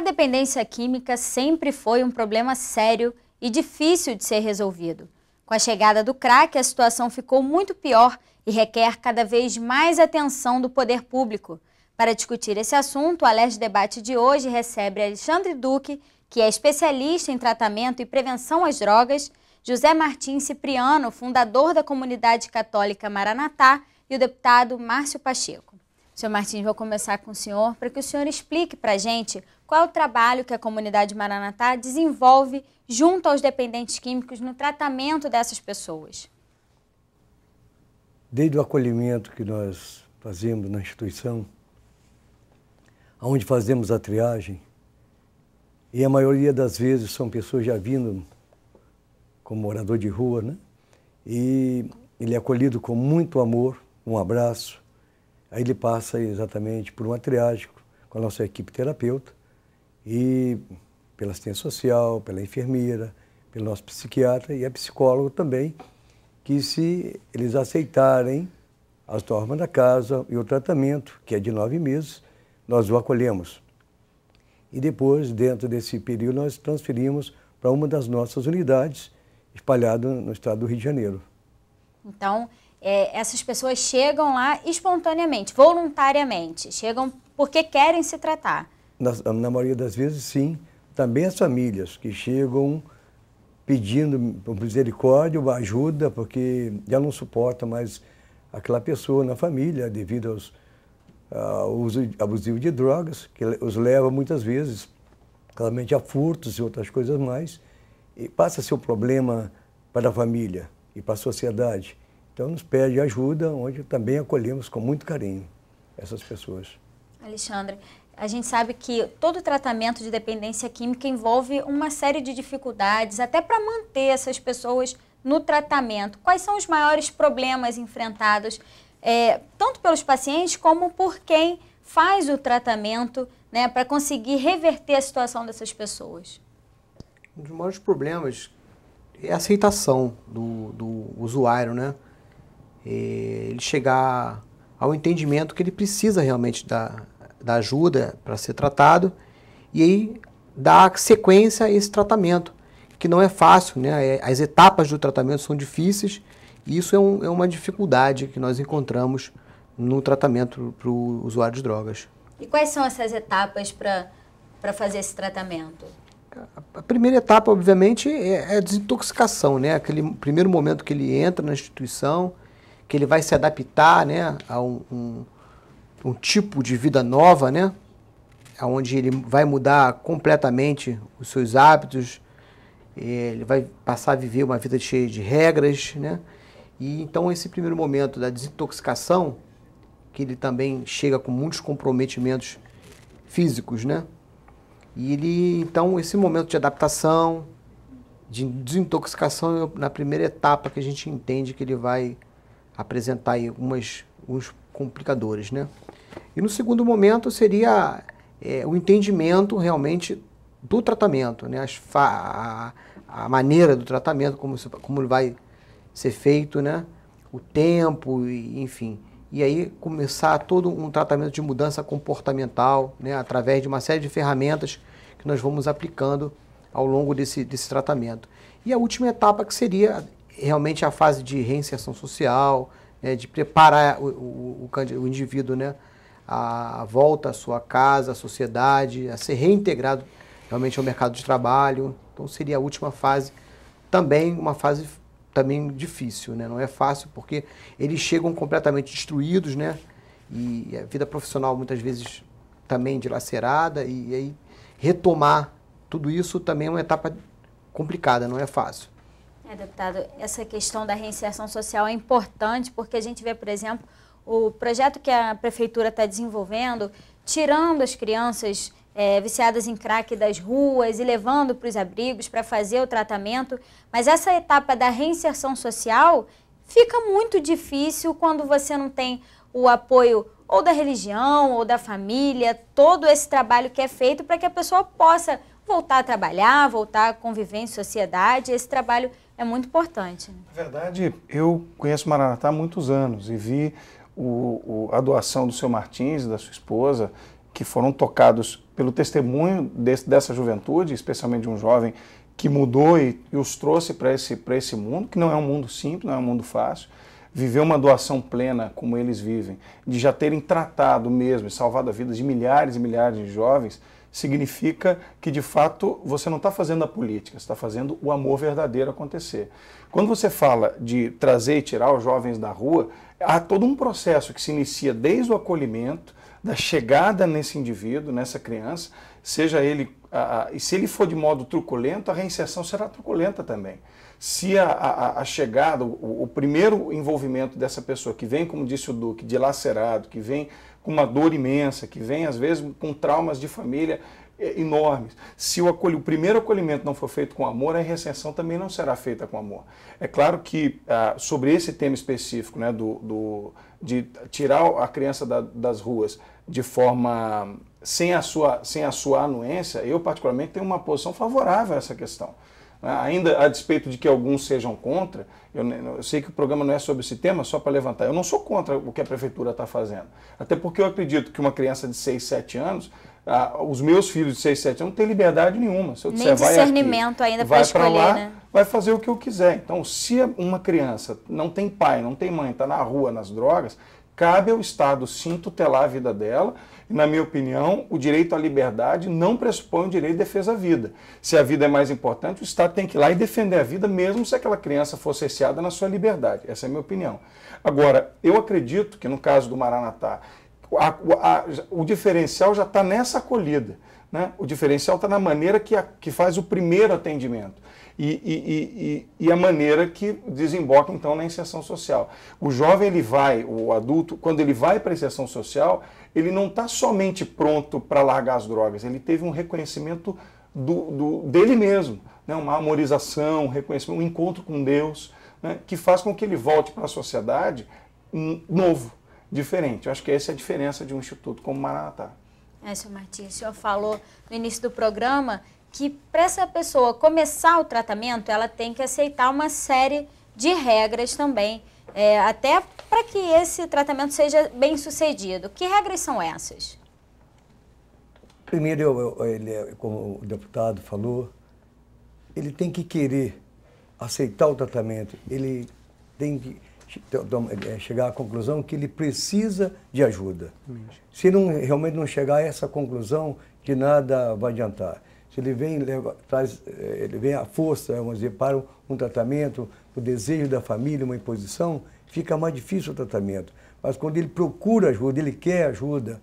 dependência química sempre foi um problema sério e difícil de ser resolvido. Com a chegada do crack, a situação ficou muito pior e requer cada vez mais atenção do poder público. Para discutir esse assunto, o Alerj Debate de hoje recebe Alexandre Duque, que é especialista em tratamento e prevenção às drogas, José Martins Cipriano, fundador da Comunidade Católica Maranatá, e o deputado Márcio Pacheco. Senhor Martins, vou começar com o senhor para que o senhor explique para a gente qual é o trabalho que a Comunidade Maranatá desenvolve junto aos dependentes químicos no tratamento dessas pessoas. Desde o acolhimento que nós fazemos na instituição, onde fazemos a triagem, e a maioria das vezes são pessoas já vindo como morador de rua, né? E ele é acolhido com muito amor, um abraço. Aí ele passa exatamente por uma triagem com a nossa equipe terapeuta e pela assistência social, pela enfermeira, pelo nosso psiquiatra e a psicóloga também, que se eles aceitarem as normas da casa e o tratamento, que é de 9 meses, nós o acolhemos. E depois, dentro desse período, nós transferimos para uma das nossas unidades, espalhada no estado do Rio de Janeiro. Então, essas pessoas chegam lá espontaneamente, voluntariamente, chegam porque querem se tratar. Na maioria das vezes, sim. Também as famílias que chegam pedindo misericórdia ou ajuda, porque já não suporta mais aquela pessoa na família devido ao uso abusivo de drogas, que os leva muitas vezes, claramente, a furtos e outras coisas mais, e passa a ser um problema para a família e para a sociedade. Então, nos pede ajuda, onde também acolhemos com muito carinho essas pessoas. Alexandre, a gente sabe que todo tratamento de dependência química envolve uma série de dificuldades, até para manter essas pessoas no tratamento. Quais são os maiores problemas enfrentados, tanto pelos pacientes como por quem faz o tratamento, né, para conseguir reverter a situação dessas pessoas? Um dos maiores problemas é a aceitação do usuário, né? Ele chegar ao entendimento que ele precisa realmente da ajuda para ser tratado e aí dar sequência a esse tratamento, que não é fácil, né? As etapas do tratamento são difíceis e isso é uma dificuldade que nós encontramos no tratamento para o usuário de drogas. E quais são essas etapas para fazer esse tratamento? A primeira etapa, obviamente, é a desintoxicação, né? Aquele primeiro momento que ele entra na instituição, que ele vai se adaptar, né, a um tipo de vida nova, né, onde ele vai mudar completamente os seus hábitos, ele vai passar a viver uma vida cheia de regras, né, e então esse primeiro momento da desintoxicação, que ele também chega com muitos comprometimentos físicos, né, e ele, então, esse momento de adaptação, de desintoxicação, é na primeira etapa que a gente entende que ele vai apresentar aí alguns complicadores, né? E no segundo momento seria o entendimento realmente do tratamento, né? A maneira do tratamento, como ele vai ser feito, né? O tempo, enfim. E aí começar todo um tratamento de mudança comportamental, né? Através de uma série de ferramentas que nós vamos aplicando ao longo desse tratamento. E a última etapa que seria realmente a fase de reinserção social, de preparar o indivíduo, né, a volta à sua casa, à sociedade, a ser reintegrado realmente ao mercado de trabalho. Então seria a última fase, também uma fase também difícil, né? Não é fácil porque eles chegam completamente destruídos, né? E a vida profissional muitas vezes também dilacerada, e aí retomar tudo isso também é uma etapa complicada, não é fácil. Deputado, essa questão da reinserção social é importante porque a gente vê, por exemplo, o projeto que a Prefeitura está desenvolvendo, tirando as crianças viciadas em crack das ruas e levando para os abrigos para fazer o tratamento, mas essa etapa da reinserção social fica muito difícil quando você não tem o apoio ou da religião ou da família, todo esse trabalho que é feito para que a pessoa possa voltar a trabalhar, voltar a conviver em sociedade. Esse trabalho é muito importante. Na verdade, eu conheço Maranatá há muitos anos e vi a doação do seu Martins e da sua esposa que foram tocados pelo testemunho dessa juventude, especialmente de um jovem que mudou e os trouxe para esse mundo, que não é um mundo simples, não é um mundo fácil. Viver uma doação plena como eles vivem, de já terem tratado mesmo e salvado a vida de milhares e milhares de jovens, significa que, de fato, você não está fazendo a política, você está fazendo o amor verdadeiro acontecer. Quando você fala de trazer e tirar os jovens da rua, há todo um processo que se inicia desde o acolhimento, da chegada nesse indivíduo, nessa criança, seja ele, e se ele for de modo truculento, a reinserção será truculenta também. Se a chegada, o primeiro envolvimento dessa pessoa, que vem, como disse o Duque, dilacerado, que vem com uma dor imensa, que vem, às vezes, com traumas de família enormes. Se o primeiro acolhimento não for feito com amor, a reinserção também não será feita com amor. É claro que, sobre esse tema específico, né, de tirar a criança das ruas de forma sem a sua anuência, eu, particularmente, tenho uma posição favorável a essa questão. Ainda a despeito de que alguns sejam contra, eu sei que o programa não é sobre esse tema, só para levantar. Eu não sou contra o que a prefeitura está fazendo. Até porque eu acredito que uma criança de 6, 7 anos, os meus filhos de 6, 7 anos não têm liberdade nenhuma. Se eu disser, nem discernimento vai aqui, ainda para escolher, lá, né? Vai fazer o que eu quiser. Então, se uma criança não tem pai, não tem mãe, está na rua, nas drogas, cabe ao Estado, sim, tutelar a vida dela. E, na minha opinião, o direito à liberdade não pressupõe o direito de defesa à vida. Se a vida é mais importante, o Estado tem que ir lá e defender a vida, mesmo se aquela criança for cerceada na sua liberdade. Essa é a minha opinião. Agora, eu acredito que, no caso do Maranatá, o diferencial já está nessa acolhida, né? O diferencial está na maneira que faz o primeiro atendimento. E a maneira que desemboca, então, na inserção social. O jovem, o adulto, quando ele vai para a inserção social, ele não está somente pronto para largar as drogas, ele teve um reconhecimento dele mesmo, né? Uma amorização, um reconhecimento, um encontro com Deus, né? Que faz com que ele volte para a sociedade novo, diferente. Eu acho que essa é a diferença de um instituto como o Maranatá. Senhor Martins, o senhor falou no início do programa que para essa pessoa começar o tratamento, ela tem que aceitar uma série de regras também, até para que esse tratamento seja bem sucedido. Que regras são essas? Primeiro, como o deputado falou, ele tem que querer aceitar o tratamento, ele tem que chegar à conclusão que ele precisa de ajuda. Se realmente não chegar a essa conclusão, de nada vai adiantar. Se ele vem à força, vamos dizer, para um tratamento, o desejo da família, uma imposição, fica mais difícil o tratamento. Mas quando ele procura ajuda, ele quer ajuda,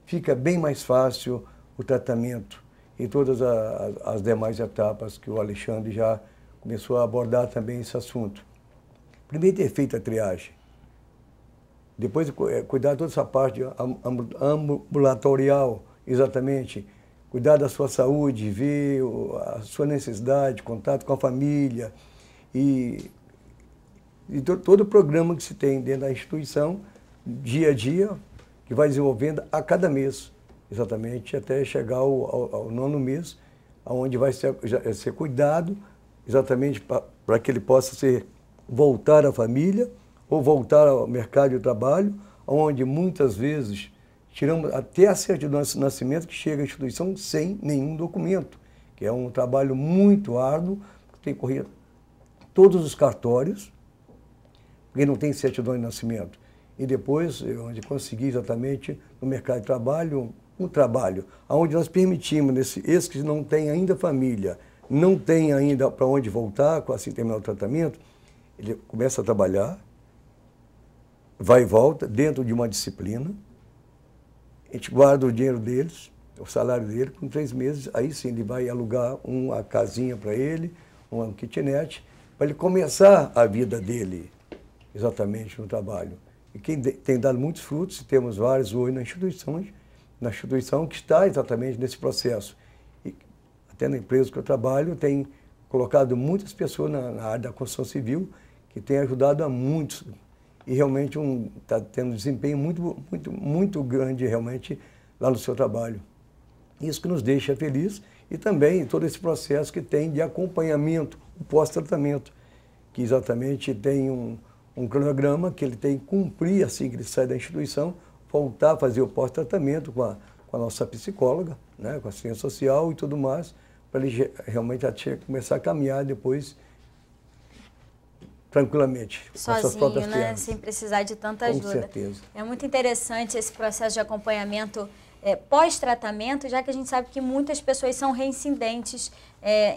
fica bem mais fácil o tratamento em todas as demais etapas que o Alexandre já começou a abordar também esse assunto. Primeiro ter feito a triagem, depois cuidar de toda essa parte ambulatorial, exatamente, cuidar da sua saúde, ver a sua necessidade, contato com a família e todo o programa que se tem dentro da instituição, dia a dia, que vai desenvolvendo a cada mês, exatamente, até chegar ao 9º mês, onde vai ser cuidado, exatamente para que ele possa voltar à família ou voltar ao mercado de trabalho, onde muitas vezes tiramos até a certidão de nascimento que chega à instituição sem nenhum documento, que é um trabalho muito árduo, que tem que correr todos os cartórios, porque não tem certidão de nascimento. E depois, onde conseguir exatamente no mercado de trabalho, um trabalho onde nós permitimos, esses que não têm ainda família, não tem ainda para onde voltar, assim terminar o tratamento, ele começa a trabalhar, vai e volta, dentro de uma disciplina, a gente guarda o dinheiro deles, o salário dele, com 3 meses, aí sim ele vai alugar uma casinha para ele, uma kitnet, para ele começar a vida dele, exatamente, no trabalho. E quem tem dado muitos frutos, temos vários hoje na instituição que está exatamente nesse processo. E até na empresa que eu trabalho, tem colocado muitas pessoas na área da construção civil, que tem ajudado a muitos. E realmente está tendo um desempenho muito grande realmente lá no seu trabalho. Isso que nos deixa felizes e também todo esse processo que tem de acompanhamento, o pós-tratamento, que exatamente tem um cronograma que ele tem que cumprir assim que ele sai da instituição, voltar a fazer o pós-tratamento com com a nossa psicóloga, né, com a assistência social e tudo mais, para ele realmente começar a caminhar depois tranquilamente, com suas sozinho, próprias né? pernas. Sem precisar de tanta ajuda. Com certeza. É muito interessante esse processo de acompanhamento pós-tratamento, já que a gente sabe que muitas pessoas são reincidentes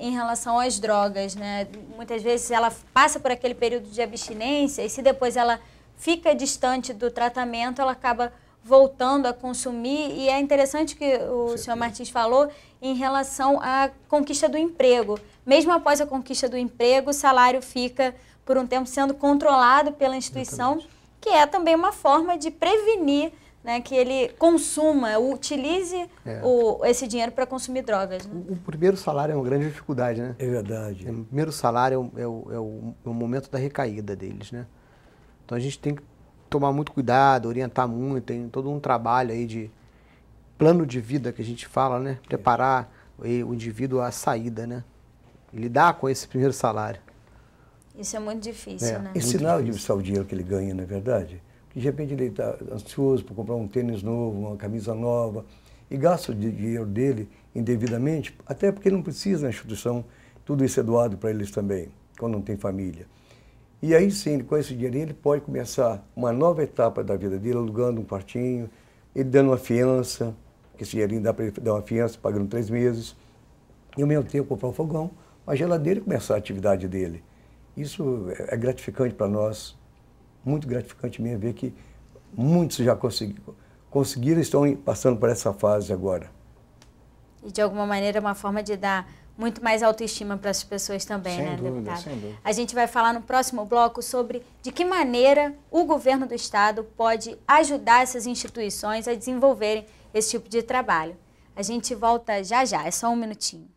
em relação às drogas, né? Muitas vezes ela passa por aquele período de abstinência e se depois ela fica distante do tratamento, ela acaba voltando a consumir. E é interessante que o senhor Martins falou em relação à conquista do emprego. Mesmo após a conquista do emprego, o salário fica por um tempo sendo controlado pela instituição, exatamente, que é também uma forma de prevenir, né, que ele consuma, utilize esse dinheiro para consumir drogas. Né? O primeiro salário é uma grande dificuldade, né? É verdade. O primeiro salário é o momento da recaída deles, né? Então a gente tem que tomar muito cuidado, orientar muito, tem todo um trabalho aí de plano de vida que a gente fala, né? Preparar o indivíduo à saída, né? E lidar com esse primeiro salário. Isso é muito difícil, né? Ensinar de usar o dinheiro que ele ganha, não é verdade? Porque de repente ele está ansioso por comprar um tênis novo, uma camisa nova, e gasta o dinheiro dele indevidamente, até porque ele não precisa na instituição, tudo isso é doado para eles também, quando não tem família. E aí sim, com esse dinheiro ele pode começar uma nova etapa da vida dele, alugando um quartinho, ele dando uma fiança, que esse dinheirinho dá para ele dar uma fiança, pagando 3 meses, e ao mesmo tempo comprar um fogão, uma geladeira e começar a atividade dele. Isso é gratificante para nós, muito gratificante mesmo ver que muitos já conseguiram e estão passando por essa fase agora. E de alguma maneira é uma forma de dar muito mais autoestima para as pessoas também, sem né, dúvida, deputado? Sem dúvida. A gente vai falar no próximo bloco sobre de que maneira o governo do estado pode ajudar essas instituições a desenvolverem esse tipo de trabalho. A gente volta já já, é só um minutinho.